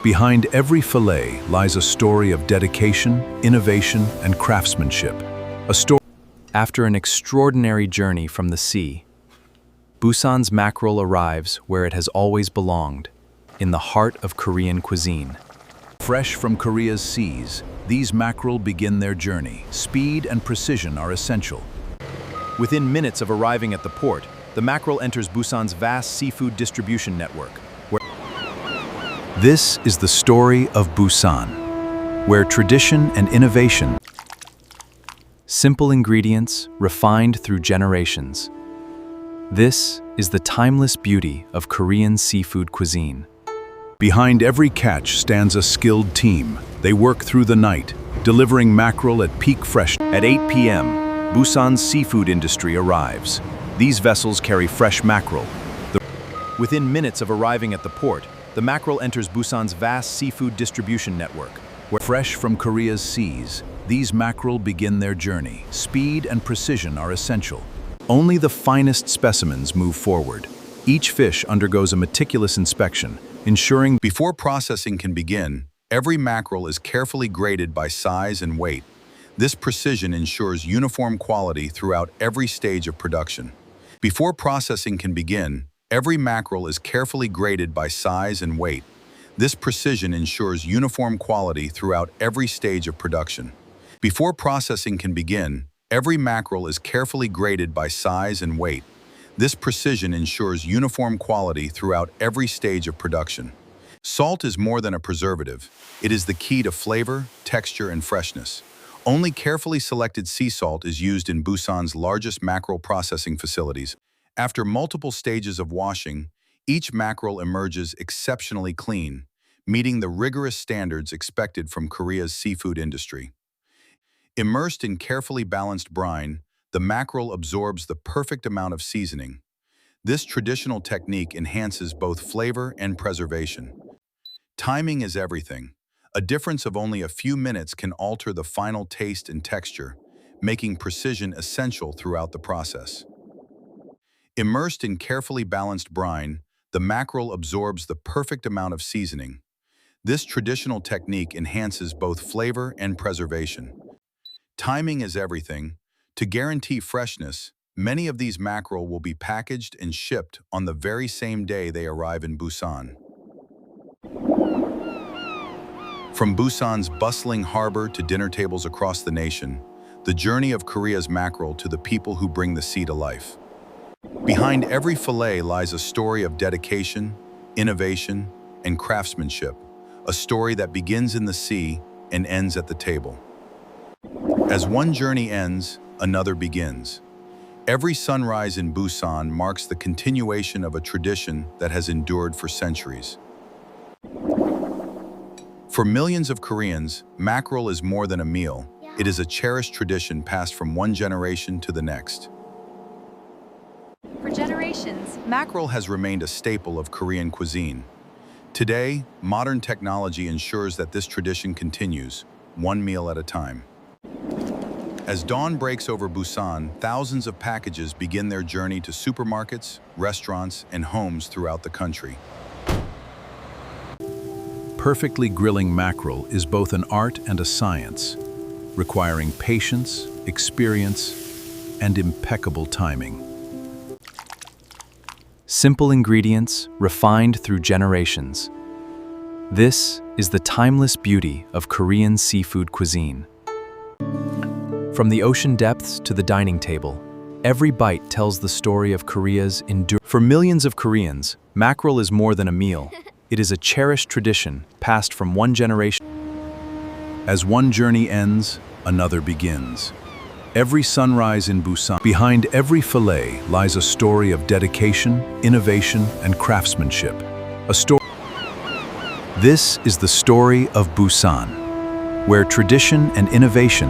Behind every fillet lies a story of dedication, innovation, and craftsmanship. A story. After an extraordinary journey from the sea, Busan's mackerel arrives where it has always belonged, in the heart of Korean cuisine. Fresh from Korea's seas, these mackerel begin their journey. Speed and precision are essential. Within minutes of arriving at the port, the mackerel enters Busan's vast seafood distribution network. This is the story of Busan, where tradition and innovation. Simple ingredients, refined through generations. This is the timeless beauty of Korean seafood cuisine. Behind every catch stands a skilled team. They work through the night, delivering mackerel at peak freshness. At 8 p.m., Busan's seafood industry arrives. These vessels carry fresh mackerel. Within minutes of arriving at the port, the mackerel enters Busan's vast seafood distribution network. Fresh from Korea's seas, these mackerel begin their journey. Speed and precision are essential. Only the finest specimens move forward. Each fish undergoes a meticulous inspection, ensuring before processing can begin, every mackerel is carefully graded by size and weight. This precision ensures uniform quality throughout every stage of production. Before processing can begin, every mackerel is carefully graded by size and weight. This precision ensures uniform quality throughout every stage of production. Before processing can begin, every mackerel is carefully graded by size and weight. This precision ensures uniform quality throughout every stage of production. Salt is more than a preservative. It is the key to flavor, texture, and freshness. Only carefully selected sea salt is used in Busan's largest mackerel processing facilities. After multiple stages of washing, each mackerel emerges exceptionally clean, meeting the rigorous standards expected from Korea's seafood industry. Immersed in carefully balanced brine, the mackerel absorbs the perfect amount of seasoning. This traditional technique enhances both flavor and preservation. Timing is everything. A difference of only a few minutes can alter the final taste and texture, making precision essential throughout the process. Immersed in carefully balanced brine, the mackerel absorbs the perfect amount of seasoning. This traditional technique enhances both flavor and preservation. Timing is everything. To guarantee freshness, many of these mackerel will be packaged and shipped on the very same day they arrive in Busan. From Busan's bustling harbor to dinner tables across the nation, the journey of Korea's mackerel to the people who bring the sea to life. Behind every fillet lies a story of dedication, innovation, and craftsmanship, a story that begins in the sea and ends at the table. As one journey ends, another begins. Every sunrise in Busan marks the continuation of a tradition that has endured for centuries. For millions of Koreans, mackerel is more than a meal. It is a cherished tradition passed from one generation to the next. For generations, Mackerel has remained a staple of Korean cuisine. Today, modern technology ensures that this tradition continues, one meal at a time. As dawn breaks over Busan, thousands of packages begin their journey to supermarkets, restaurants, and homes throughout the country. Perfectly grilling mackerel is both an art and a science, requiring patience, experience, and impeccable timing. Simple ingredients, refined through generations. This is the timeless beauty of Korean seafood cuisine. From the ocean depths to the dining table, every bite tells the story of Korea's endurance. For millions of Koreans, mackerel is more than a meal. It is a cherished tradition passed from one generation. As one journey ends, another begins. Every sunrise in Busan. Behind every fillet lies a story of dedication, innovation, and craftsmanship. This is the story of Busan, where tradition and innovation